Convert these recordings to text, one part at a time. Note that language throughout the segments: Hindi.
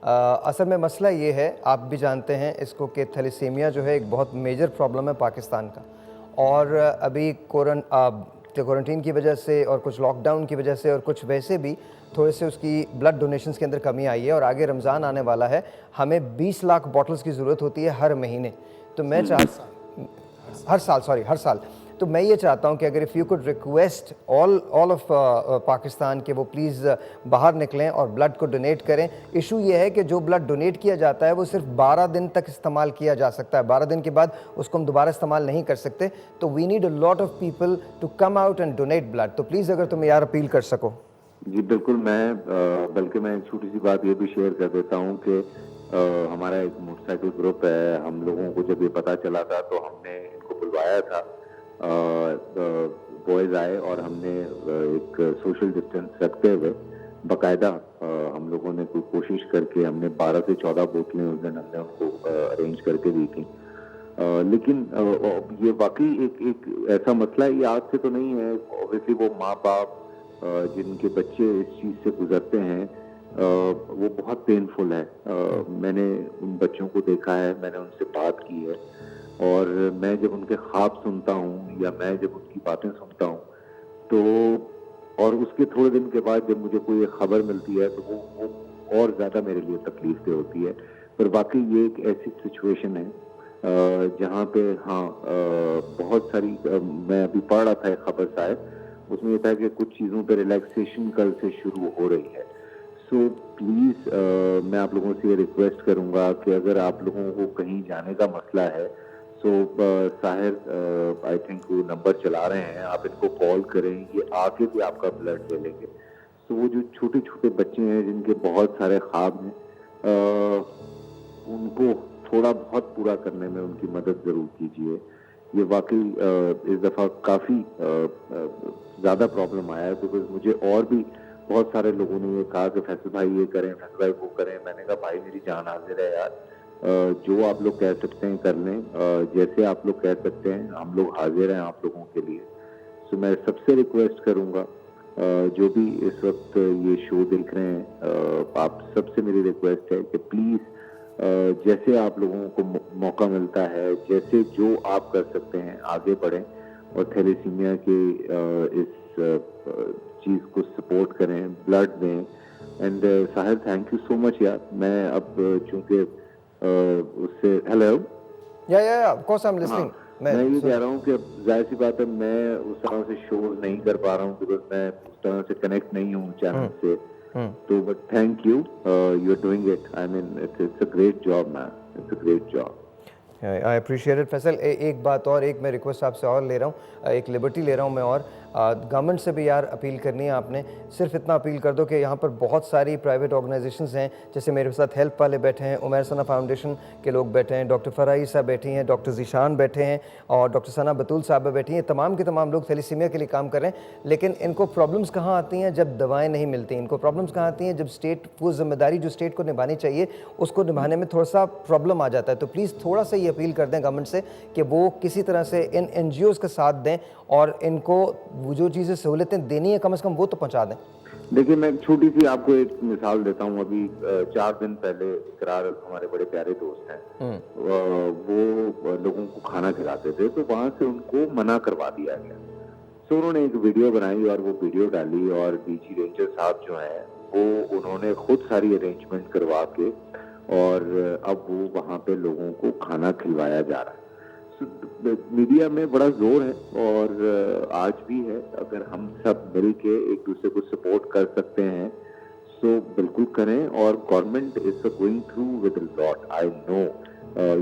असल में मसला ये है, आप भी जानते हैं इसको, कि थैलेसीमिया जो है एक बहुत मेजर प्रॉब्लम है पाकिस्तान का। और अभी क्वारंटीन की वजह से और कुछ लॉकडाउन की वजह से और कुछ वैसे भी थोड़े से उसकी ब्लड डोनेशंस के अंदर कमी आई है। और आगे रमज़ान आने वाला है, हमें 20 लाख बॉटल्स की ज़रूरत होती है हर महीने। तो मैं हर साल। तो मैं ये चाहता हूँ कि अगर if you could request all of Pakistan के वो प्लीज़ बाहर निकलें और ब्लड को डोनेट करें। इशू ये है कि जो ब्लड डोनेट किया जाता है वो सिर्फ 12 दिन तक इस्तेमाल किया जा सकता है, 12 दिन के बाद उसको हम दोबारा इस्तेमाल नहीं कर सकते। तो we need a lot of people to come out and donate blood. तो प्लीज़ अगर तुम यार अपील कर सको। जी बिल्कुल, बल्कि मैं एक छोटी सी बात ये भी शेयर कर देता हूँ कि हमारा एक मोटरसाइकिल ग्रुप है। हम लोगों को जब ये पता चला था तो हमने इनको बुलवाया था, बॉयज़ आए और हमने एक सोशल डिस्टेंस रखते हुए बाकायदा हम लोगों ने कोई कोशिश करके हमने 12 से 14 बोतलें उस दिन हमने उनको अरेंज करके दी थी। लेकिन ये वाकई एक ऐसा मसला है, ये आज से तो नहीं है। ऑब्वियसली वो माँ बाप जिनके बच्चे इस चीज़ से गुजरते हैं वो बहुत पेनफुल है। मैंने उन बच्चों को देखा है, मैंने उनसे बात की है, और मैं जब उनके ख्वाब सुनता हूँ या मैं जब उनकी बातें सुनता हूँ तो, और उसके थोड़े दिन के बाद जब मुझे कोई खबर मिलती है तो वो और ज़्यादा मेरे लिए तकलीफ दे होती है। पर वाकई ये एक ऐसी सिचुएशन है जहाँ पे बहुत सारी मैं अभी पढ़ रहा था एक खबर शायद, उसमें ये था कि कुछ चीज़ों पे रिलैक्सेशन कल से शुरू हो रही है। सो प्लीज़ मैं आप लोगों से ये रिक्वेस्ट करूँगा कि अगर आप लोगों को कहीं जाने का मसला है, सो साहिर आई थिंक वो नंबर चला रहे हैं, आप इनको कॉल करें, ये आके भी आपका ब्लड ले लेंगे। सो वो जो छोटे छोटे बच्चे हैं जिनके बहुत सारे ख्वाब हैं, उनको थोड़ा बहुत पूरा करने में उनकी मदद ज़रूर कीजिए। ये वाकई इस दफ़ा काफ़ी ज़्यादा प्रॉब्लम आया है, बिकॉज मुझे और भी बहुत सारे लोगों ने ये कहा कि फैसल भाई ये करें, फैसल भाई वो करें। मैंने कहा भाई मेरी जान हाजिर है यार, जो आप लोग कह सकते हैं कर लें, जैसे आप लोग कह सकते हैं हम लोग हाजिर हैं आप लोगों के लिए। सो मैं सबसे रिक्वेस्ट करूँगा जो भी इस वक्त ये शो देख रहे हैं, आप सबसे मेरी रिक्वेस्ट है कि प्लीज़ जैसे आप लोगों को मौका मिलता है, जैसे जो आप कर सकते हैं आगे बढ़ें और थैलेसीमिया के इस चीज़ को सपोर्ट करें, ब्लड दें। And Sahir thank you so much यार। मैं अब चूंकि उससे हेलो या of course I am listening. मैं ये कह रहा हूँ कि जाहिर सी बात है मैं उस तरह से शोज नहीं कर पा रहा हूँ बिकॉज मैं उस तरह से कनेक्ट नहीं हूँ चैनल से। तो but thank you, you are doing it. I mean it's a great job man, it's a great job. I appreciate it Faisal. एक बात और, एक मैं रिक्वेस्ट आपसे और ले रहा हूँ, एक लिबर्टी ले रहा हूँ मैं, और गवर्नमेंट से भी यार अपील करनी है आपने। सिर्फ इतना अपील कर दो कि यहाँ पर बहुत सारी प्राइवेट ऑर्गेनाइजेशंस हैं, जैसे मेरे साथ हेल्प वाले बैठे हैं, उमर सना फाउंडेशन के लोग बैठे हैं, डॉक्टर फ़राई साहब बैठी हैं, डॉक्टर ज़ीशान बैठे हैं और डॉक्टर सना बतूल साहब बैठी हैं। तमाम के तमाम लोग थैलेसीमिया के लिए काम कर रहे हैं। लेकिन इनको प्रॉब्लम्स कहाँ आती हैं? जब दवाएँ नहीं मिलती। इनको प्रॉब्लम्स कहाँ आती हैं? जब स्टेट वो जिम्मेदारी जो स्टेट को निभानी चाहिए उसको निभाने में थोड़ा सा प्रॉब्लम आ जाता है। तो प्लीज़ थोड़ा सा ये अपील कर दें गवर्नमेंट से कि वो किसी तरह से इन NGOs का साथ दें और इनको वो जो चीज़ें सहूलतें देनी है कम से कम वो तो पहुंचा दें। देखिए मैं छोटी सी आपको एक मिसाल देता हूँ। अभी 4 दिन पहले इकरार हमारे बड़े प्यारे दोस्त हैं, वो लोगों को खाना खिलाते थे, तो वहां से उनको मना करवा दिया गया। तो उन्होंने एक वीडियो बनाई और वो वीडियो डाली, और DG रेंजर साहब जो हैं वो उन्होंने खुद सारी अरेंजमेंट करवा के और अब वो वहाँ पे लोगों को खाना खिलवाया जा रहा है। मीडिया में बड़ा जोर है और आज भी है। अगर हम सब मिल के एक दूसरे को सपोर्ट कर सकते हैं सो बिल्कुल करें। और government is going through with lot, I know,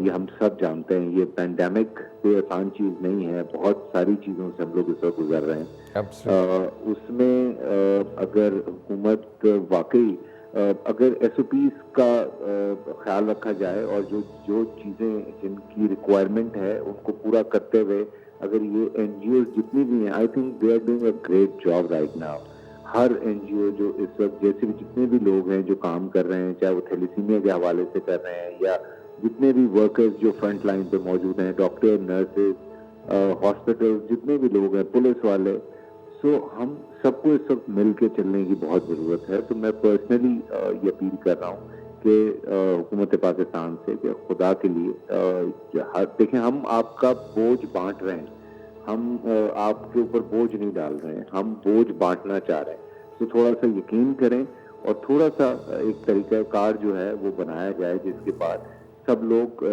ये हम सब जानते हैं। ये पैंडेमिक कोई आसान चीज नहीं है, बहुत सारी चीजों से हम लोग इस वक्त गुजर रहे हैं। उसमें अगर हुकूमत वाकई अगर SOPs का ख्याल रखा जाए और जो चीज़ें जिनकी रिक्वायरमेंट है उनको पूरा करते हुए अगर ये NGOs जितनी भी हैं, I think they are doing a great job right now. हर NGO जो इस वक्त जैसे भी जितने भी लोग हैं जो काम कर रहे हैं, चाहे वो थैलेसीमिया के हवाले से कर रहे हैं या जितने भी वर्कर्स जो फ्रंट लाइन पे मौजूद हैं, डॉक्टर, नर्सेज, हॉस्पिटल, जितने भी लोग हैं, पुलिस वाले, सो हम सबको इस वक्त मिल के चलने की बहुत ज़रूरत है। तो मैं पर्सनली ये अपील कर रहा हूँ के हुकूमत पाकिस्तान से कि खुदा के लिए देखें, हम आपका बोझ बांट रहे हैं, हम आपके ऊपर बोझ नहीं डाल रहे हैं, हम बोझ बांटना चाह रहे हैं। तो थोड़ा सा यकीन करें और थोड़ा सा एक तरीकाकार जो है वो बनाया जाए, जिसके बाद सब लोग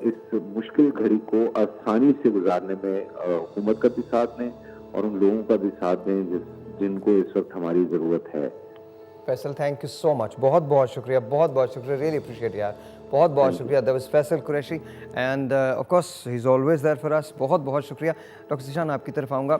इस मुश्किल घड़ी को आसानी से गुजारने में हुकूमत का भी साथ दें और उन लोगों का भी साथ दें जिनको इस वक्त हमारी ज़रूरत है। Faisal, thank you so much, बहुत बहुत शुक्रिया, बहुत बहुत शुक्रिया, रियली अप्रिशिएट यार, बहुत बहुत शुक्रिया। That was Faisal Qureshi and of course he is always there for us. बहुत बहुत शुक्रिया। डॉक्टर ज़ीशान, आपकी तरफ आऊँगा।